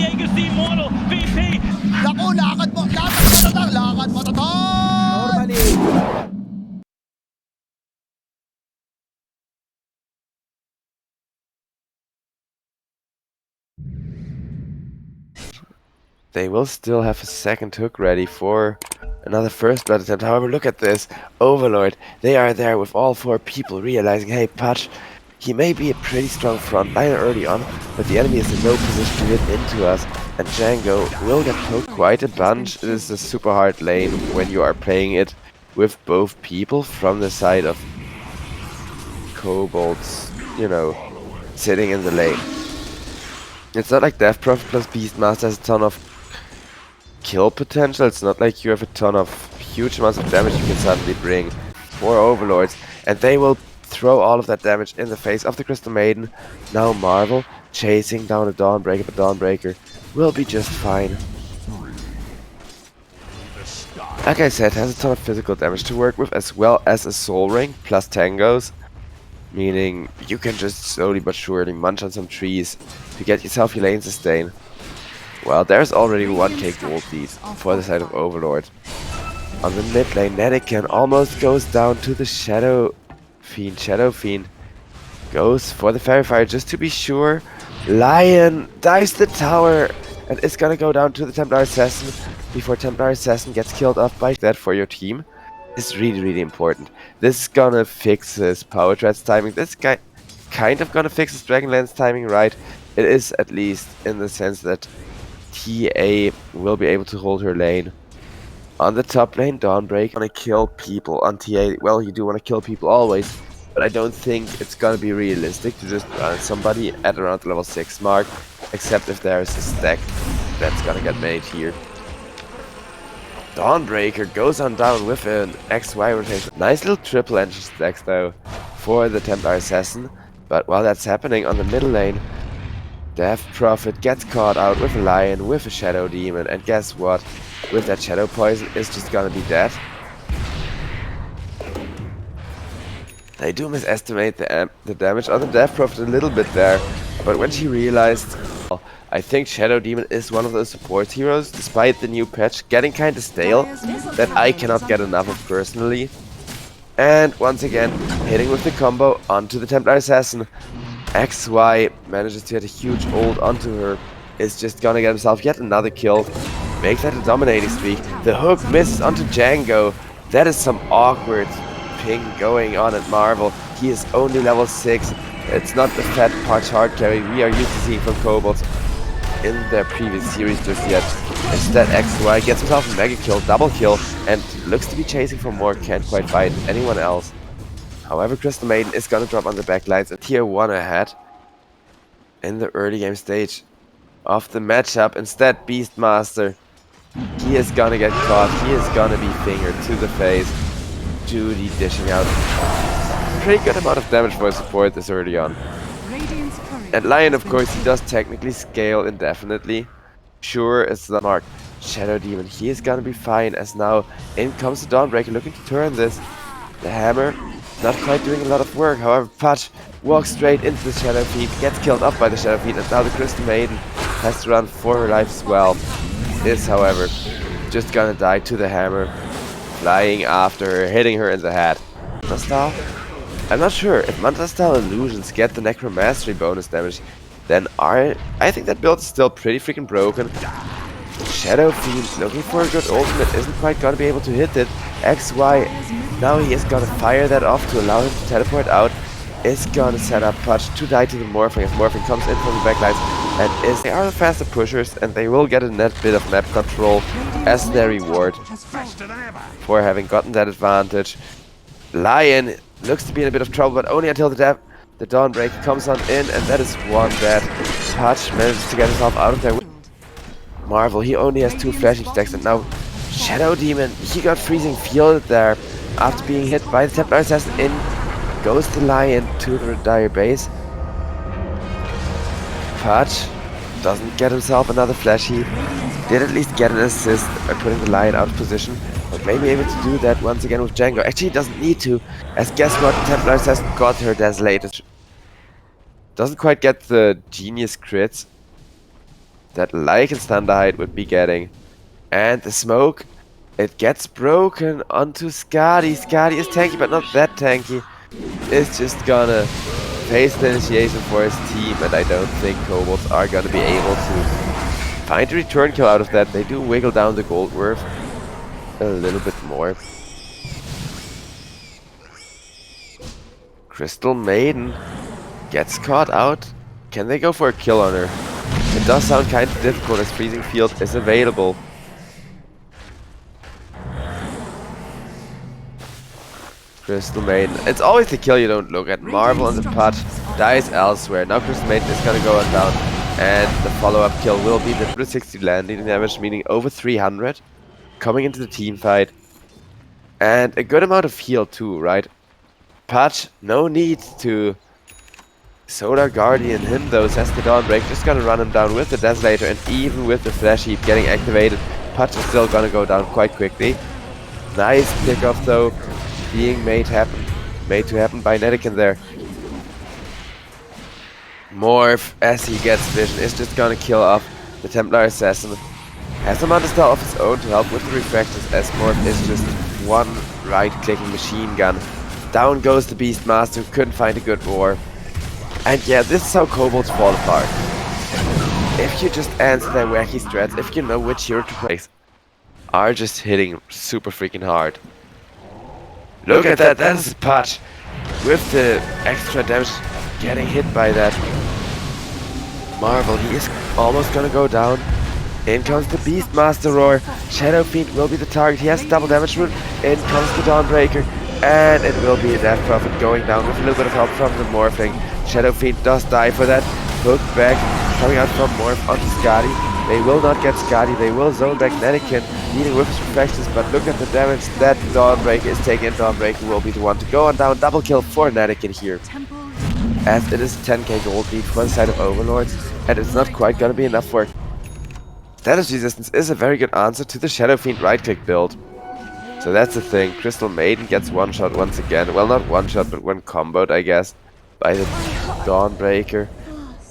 Diego Model VP. Naku, lakad mo tatang, lakad mo tatang! Normally. They will still have a second hook ready for another first blood attempt. However, look at this. Overlord, they are there with all 4 people realizing, hey, Patch, he may be a pretty strong frontliner early on, but the enemy is in no position to hit into us. And Django will get poked quite a bunch. It is a super hard lane when you are playing it with both people from the side of KOBOLDS, you know, sitting in the lane. It's not like Death Prophet plus Beastmaster has a ton of kill potential. It's not like you have a ton of huge amounts of damage you can suddenly bring. 4 Overlords, and they will throw all of that damage in the face of the Crystal Maiden. Now Marvel chasing down a Dawnbreaker, but Dawnbreaker will be just fine. Like I said, has a ton of physical damage to work with, as well as a Soul Ring plus Tangos, meaning you can just slowly but surely munch on some trees to get yourself your lane sustain. Well, there's already 1k gold lead for the side of Overlord. On the mid lane, Netican almost goes down to the Shadow Fiend. Shadow Fiend goes for the Fairy Fire just to be sure. Lion dives the tower and is gonna go down to the Templar Assassin before Templar Assassin gets killed off by that. For your team is really important. This is gonna fix his Power Tread's timing. This guy kind of gonna fix his Dragonlance timing, right? It is, at least in the sense that TA will be able to hold her lane. On the top lane, Dawnbreak wanna kill people. On TA, well, you do wanna kill people always, but I don't think it's gonna be realistic to just run somebody at around the level 6 mark, except if there's a stack that's gonna get made here. Dawnbreaker goes on down with an XY rotation. Nice little triple engine stacks though for the Templar Assassin, but while that's happening on the middle lane, Death Prophet gets caught out with a Lion, with a Shadow Demon, and guess what? With that Shadow Poison, is just gonna be dead. They do misestimate the damage on the Death Prophet a little bit there, but when she realized, well, I think Shadow Demon is one of those support heroes, despite the new patch getting kinda stale, that I cannot get enough of personally. And once again, hitting with the combo onto the Templar Assassin. XY manages to get a huge ult onto her, is just gonna get himself yet another kill, make that a dominating streak. The hook misses onto Django. That is some awkward ping going on at Marvel. He is only level 6. It's not the fat punch hard carry we are used to seeing from KOBOLDS in their previous series just yet. Instead, XY gets himself a mega kill, double kill, and looks to be chasing for more, can't quite find anyone else. However, Crystal Maiden is gonna drop on the backlines and tier 1 ahead in the early game stage of the matchup. Instead, Beastmaster, he is gonna get caught, he is gonna be fingered to the face. Judy dishing out pretty good amount of damage for his support this early on. And Lion, of course, he does technically scale indefinitely. Sure, it's the mark. Shadow Demon, he is gonna be fine, as now in comes the Dawnbreaker looking to turn this. The hammer not quite doing a lot of work. However, Patch walks straight into the Shadow Fiend, gets killed off by the Shadow Fiend, and now the Crystal Maiden has to run for her life as well. Is, however, just gonna die to the hammer, flying after her, hitting her in the head. Manta Style? I'm not sure. If Manta Style illusions get the Necromastery bonus damage, then I think that build is still pretty freaking broken. Shadow Fiend looking for a good ultimate, isn't quite gonna be able to hit it. XY, now he is gonna fire that off to allow him to teleport out. Is gonna set up Patch to die to the Morphing as Morphing comes in from the backlines, and they are the faster pushers, and they will get a net bit of map control as their reward for having gotten that advantage. Lion looks to be in a bit of trouble, but only until the Dawnbreaker comes on in, and that is one that Patch manages to get himself out of there. Marvel, he only has 2 flashing stacks, and now Shadow Demon, he got freezing fielded there after being hit by the Templar Assassin. In goes the Lion to the dire base. Patch doesn't get himself another flash. He did at least get an assist by putting the Lion out of position, but may be able to do that once again with Django. Actually, he doesn't need to, as guess what, the Templar Assassin got her desolated. Doesn't quite get the genius crits, that Lycan Thunderhide would be getting. And the smoke, it gets broken onto Skadi. Skadi is tanky, but not that tanky. It's just gonna face the initiation for his team, and I don't think KOBOLDS are gonna be able to find a return kill out of that. They do wiggle down the gold worth a little bit more. Crystal Maiden gets caught out. Can they go for a kill on her? It does sound kind of difficult as Freezing Field is available. Crystal Maiden. It's always the kill you don't look at. Marvel on the putt dies elsewhere. Now Crystal Maiden is gonna go on down. And the follow-up kill will be the 360 landing damage, meaning over 300. Coming into the team fight. And a good amount of heal too, right? Patch, no need to Solar Guardian him though, says the Dawnbreaker. Just gonna run him down with the Desolator, and even with the Flash Heap getting activated, Patch is still gonna go down quite quickly. Nice pickoff though, being made to happen by Netican there. Morph, as he gets vision, is just gonna kill off the Templar Assassin. Has a Montestar of his own to help with the refractors, as Morph is just one right-clicking machine gun. Down goes the Beastmaster, who couldn't find a good war. And yeah, this is how KOBOLDS fall apart. If you just answer their wacky strats, if you know which hero to place, are just hitting super freaking hard. Look at that, that is a Patch with the extra damage getting hit by that Marvel. He is almost gonna go down. In comes the Beastmaster Roar. Shadow Fiend will be the target. He has a double damage rune. In comes the Dawnbreaker. And it will be a Death Prophet going down with a little bit of help from the Morphling. Shadow Fiend does die for that. Hook back, coming out from Morph onto Skadi. They will not get Skadi, they will zone back Netican, leading with his reflections, but look at the damage that Dawnbreaker is taking. Dawnbreaker will be the one to go on down. Double kill for Netican here. As it is 10k gold lead for the side of Overlords, and it's not quite gonna be enough for Status Resistance is a very good answer to the Shadow Fiend right-click build. So that's the thing. Crystal Maiden gets one shot once again. Well, not one shot, but one comboed, I guess, by the Dawnbreaker.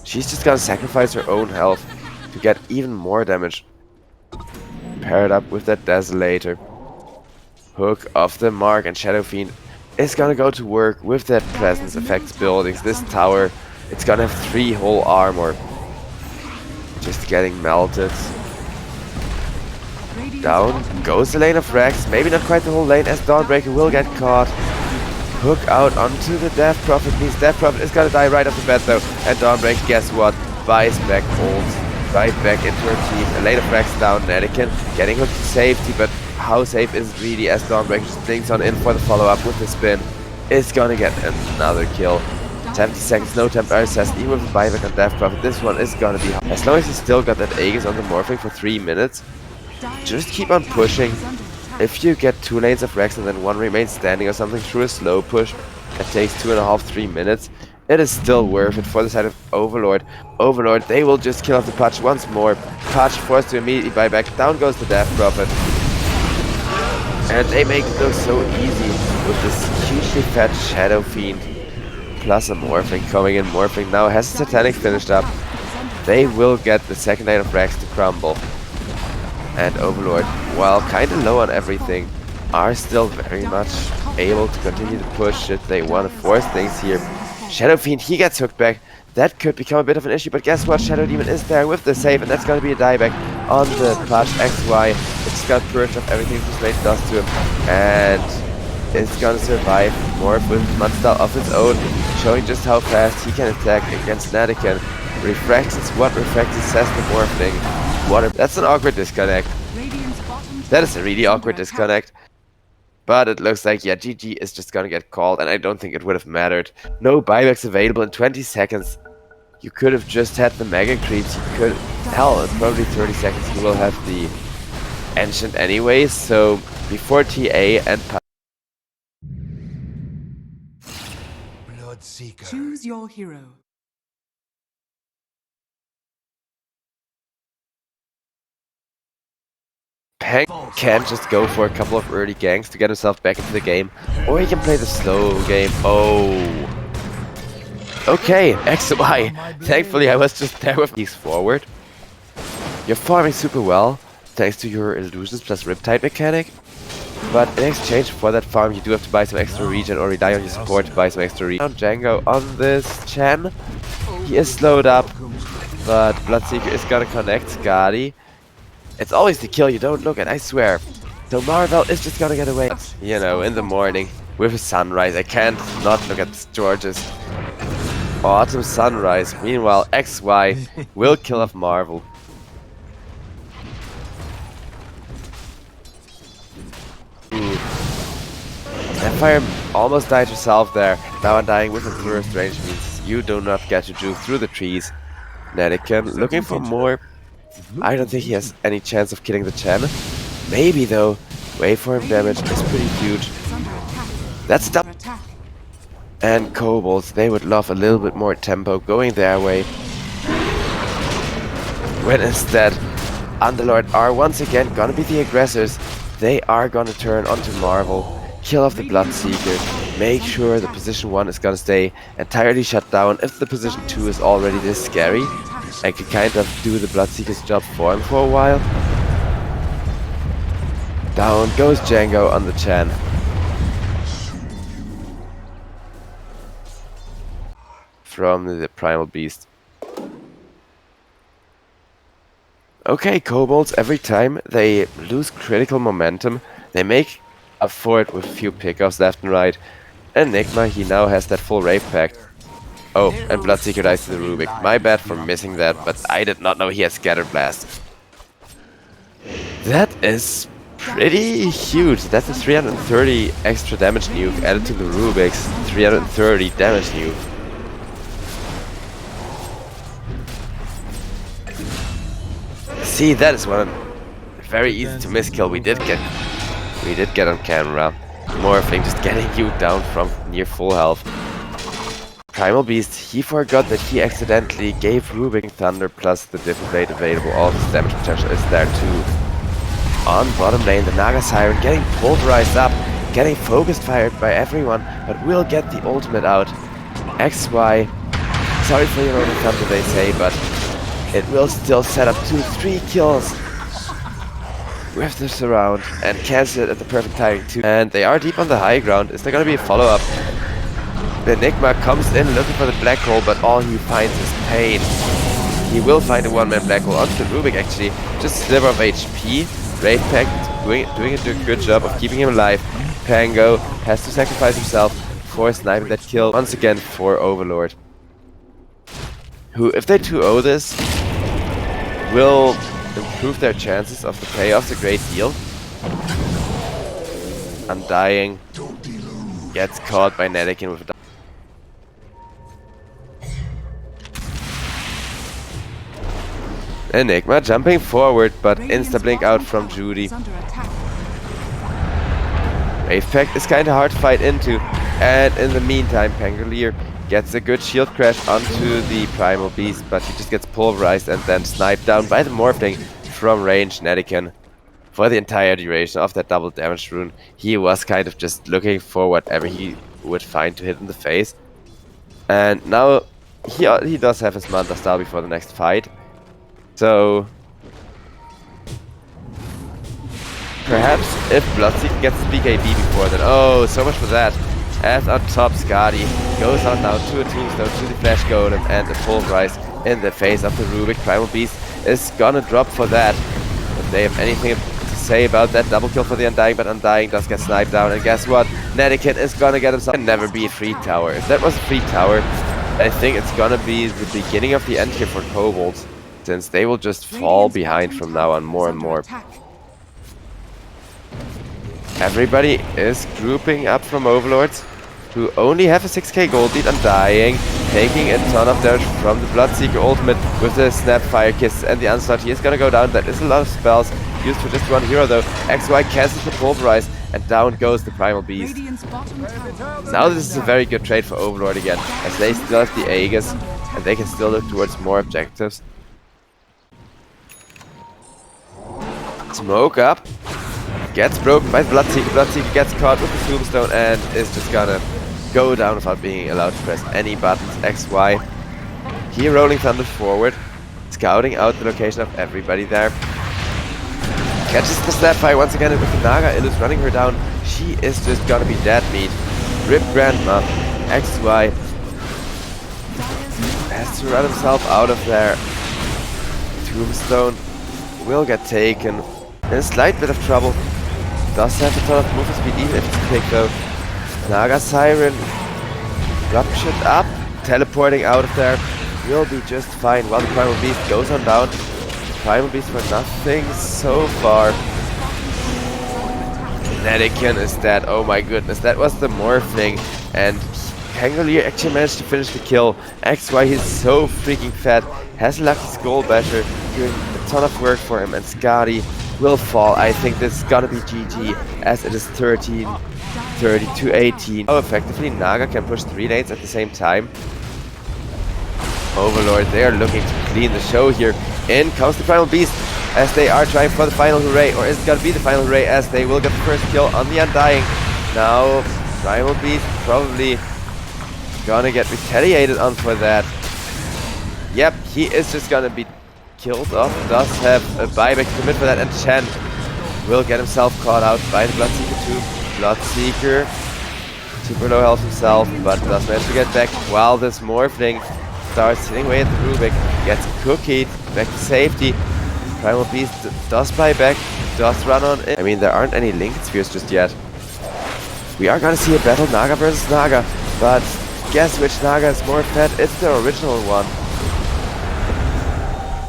She's just gonna sacrifice her own health to get even more damage. Paired up with that Desolator. Hook off the mark, and Shadow Fiend is gonna go to work with that Presence Effects buildings. This tower, it's gonna have 3 whole armor. Just getting melted. Down goes the lane of Rex. Maybe not quite the whole lane, as Dawnbreaker will get caught. Hook out onto the Death Prophet. Means Death Prophet is gonna die right off the bat though. And Dawnbreaker, guess what? Buys back ults right back into her team. A lane of Rex down. Netican getting hooked to safety, but how safe is it really, as Dawnbreaker just thinks on in for the follow-up with the spin. Is gonna get another kill. 70 seconds, no Templar Assassin, even with the buyback on Death Prophet. This one is gonna be hard. As long as you still got that Aegis on the Morphing for 3 minutes, just keep on pushing. If you get 2 lanes of Rex and then 1 remains standing or something through a slow push that takes 2.5-3 minutes, it is still worth it for the side of Overlord. Overlord, they will just kill off the Patch once more. Patch forced to immediately buy back. Down goes the Death Prophet. And they make it look so easy with this hugely fat Shadow Fiend. Plus a Morphling coming in. Morphling now has Satanic finished up. They will get the second lane of Rex to crumble. And Overlord, while kinda low on everything, are still very much able to continue to push it. They want to force things here. Shadow Fiend, he gets hooked back. That could become a bit of an issue, but guess what? Shadow Demon is there with the save, and that's gonna be a dieback on the Patch XY. It's got purge of everything this mate does to him, and it's gonna survive. Morph with Monster of its own, showing just how fast he can attack against Netican. Refracts is what Refracts says the Morphling. That's an awkward disconnect. That is a really awkward disconnect. But it looks like, yeah, GG is just gonna get called, and I don't think it would have mattered. No buybacks available in 20 seconds. You could have just had the Mega Creeps. You could... Hell, in probably 30 seconds you will have the Ancient anyways, so before TA and... Bloodseeker. Choose your hero. Peng can just go for a couple of early ganks to get himself back into the game, or he can play the slow game. Oh. Okay, XY. Thankfully I was just there with these forward. You're farming super well, thanks to your illusions plus Riptide mechanic. But in exchange for that farm, you do have to buy some extra regen or rely on your support to buy some extra regen. Down Django on this Chen. He is slowed up, but Bloodseeker is gonna connect Skadi. It's always the kill you don't look at, I swear. So Marvel is just gonna get away. You know, in the morning, with a sunrise. I can't not look at George's autumn sunrise. Meanwhile, XY will kill off Marvel. Fire almost died herself there. Now Undying with a first range means you do not get to juke through the trees. Netican looking for more. I don't think he has any chance of killing the Chen. Maybe though. Waveform damage is pretty huge. That's dumb. And KOBOLDS, they would love a little bit more tempo going their way. When instead Underlord are once again gonna be the aggressors. They are gonna turn onto Marvel. Kill off the Bloodseeker, make sure the position 1 is gonna stay entirely shut down. If the position 2 is already this scary, I can kind of do the Bloodseeker's job for him for a while. Down goes Django on the Chen. From the Primal Beast. Okay, KOBOLDS, every time they lose critical momentum, they make up for it with a few pickups left and right. Enigma, he now has that full Rave Pact. Oh, and Bloodseeker dies to the Rubik. My bad for missing that, but I did not know he had Scattered Blast. That is pretty huge. That's a 330 extra damage nuke added to the Rubik's 330 damage nuke. See, that is one very easy to miss kill we did get on camera. Morphling just getting you down from near full health. Primal Beast, he forgot that he accidentally gave Rubik Thunder plus the Different Blade available. All his damage potential is there too. On bottom lane, the Naga Siren getting pulverized up, getting focused fired by everyone, but will get the ultimate out. XY, sorry for your own thunder they say, but it will still set up 2-3 kills with the surround and cancel it at the perfect timing too. And they are deep on the high ground. Is there gonna be a follow-up? The Enigma comes in looking for the black hole, but all he finds is pain. He will find a one-man black hole onto the Rubik actually. Just a sliver of HP. Rave Pact doing a good job of keeping him alive. Pango has to sacrifice himself for sniping that kill once again for Overlord. Who, if they 2-0 this, will improve their chances of the payoffs a great deal. Undying gets caught by Netican with a Enigma jumping forward, but insta-blink out from Judy. Rave Pact is kinda hard to fight into, and in the meantime Pangolier gets a good shield crash onto the Primal Beast, but he just gets pulverized and then sniped down by the Morphling from range. Netican, for the entire duration of that double damage rune, he was kind of just looking for whatever he would find to hit in the face. And now he does have his Manta style before the next fight. So perhaps if Bloodseeker gets BKB before then, oh, so much for that. As on top, Skadi goes out now to a tombstone, to the Flash Golem, and a full rise in the face of the Rubik. Primal Beast is gonna drop for that. If they have anything to say about that double kill for the Undying, but Undying does get sniped down, and guess what? Netican is gonna get himself. Can never be a free tower. If that was a free tower, I think it's gonna be the beginning of the end here for KOBOLDS, since they will just fall behind from now on more and more. Everybody is grouping up from Overlords, who only have a 6k gold lead. Undying, taking a ton of damage from the Bloodseeker ultimate with the Snap Fire Kiss and the Onslaught. He is gonna go down. That is a lot of spells used for just one hero though. XY cancels the Pulverize, and down goes the Primal Beast. Now this is a very good trade for Overlord again, as they still have the Aegis, and they can still look towards more objectives. Smoke up. Gets broken by Bloodseeker. Bloodseeker gets caught with the tombstone and is just gonna go down without being allowed to press any buttons. XY. He rolling thunder forward. scouting out the location of everybody there. Catches the Snapfire once again with the Naga. Illus running her down. She is just gonna be dead meat. Rip Grandma. XY has to run himself out of there. Tombstone will get taken. In a slight bit of trouble. Does have a ton of movement speed even if it's quick though. Naga Siren ruptured up. Teleporting out of there. Will be just fine while the Primal Beast goes on down. Primal Beast for nothing so far. Nedican is dead. Oh my goodness, that was the morphing. And Pangolier actually managed to finish the kill. XY, he's so freaking fat. Has a lucky Skull Basher doing a ton of work for him. And Skadi will fall. I think this is gonna be GG as it is 30 to 18. Oh, effectively Naga can push 3 nades at the same time. Overlord, they are looking to clean the show here. In comes the Primal Beast as they are trying for the final hooray, or is it gonna be the final hooray as they will get the first kill on the Undying. Now, Primal Beast probably gonna get retaliated on for that. Yep, he is just gonna be killed off. Does have a buyback to commit for that, and Chen will get himself caught out by the Bloodseeker too. Bloodseeker, super low health himself, but does manage to get back while this Morphling starts hitting away at the Rubik, gets cookied, back to safety. Primal Beast does buy back, does run on in. I mean, there aren't any Linked Spheres just yet. We are gonna see a battle Naga versus Naga, but guess which Naga is more fat? It's the original one.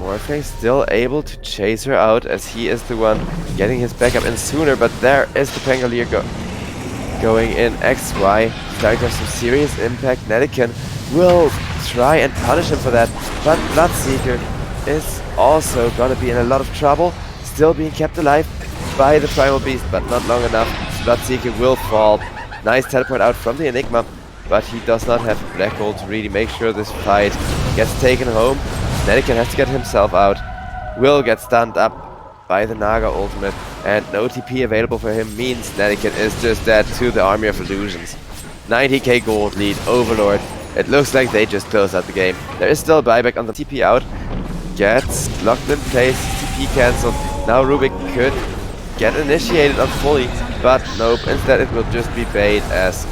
Morphling still able to chase her out as he is the one getting his backup in sooner, but there is the Pangolier going in. XY starting to have some serious impact. Nedican will try and punish him for that, but Bloodseeker is also gonna be in a lot of trouble, still being kept alive by the Primal Beast, but not long enough. Bloodseeker will fall. Nice teleport out from the Enigma, but he does not have Black Hole to really make sure this fight gets taken home. Nedican has to get himself out, will get stunned up by the Naga ultimate, and no TP available for him means Nedican is just dead to the Army of Illusions. 90k gold lead, Overlord. It looks like they just closed out the game. There is still a buyback on the TP out. Gets locked in place, TP cancelled. Now Rubik could get initiated on fully, but nope, instead it will just be bait as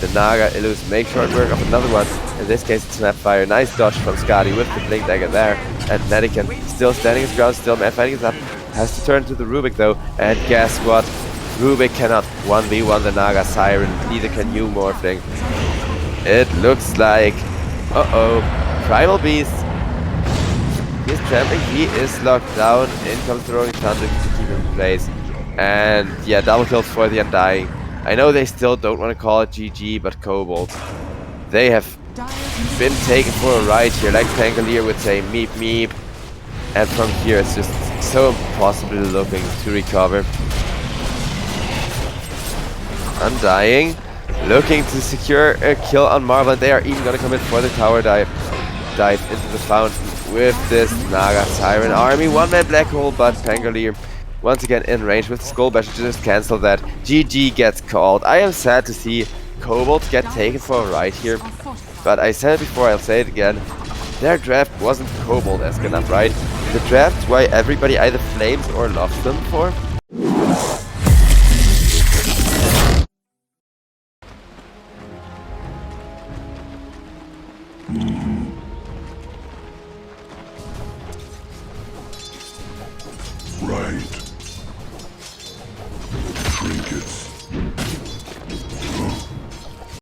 the Naga Illus make short work of another one. In this case it's Snapfire. Nice dodge from Skadi with the Blink Dagger there. And Nedican still standing his ground, still mad fighting his up. Has to turn to the Rubik though, and guess what? Rubik cannot 1v1 the Naga Siren, neither can you Morphling. It looks like, Primal Beast. He's trampling, he is locked down. In comes the Rolling Thunder to keep him in place. And yeah, double kills for the Undying. I know they still don't want to call it GG, but KOBOLDS, they have been taken for a ride here, like Pangolier would say, meep meep. And from here it's just so impossible looking to recover. Undying, looking to secure a kill on Marvel, and they are even gonna commit for the tower dive into the fountain with this Naga Siren army. One-man Black Hole, but Pangolier once again in range with the Skull Bash to just cancel that. GG gets called. I am sad to see KOBOLDS get taken for a ride here, but I said it before, I'll say it again. Their draft wasn't KOBOLD-esque enough, right? The draft why everybody either flames or loves them for. Right.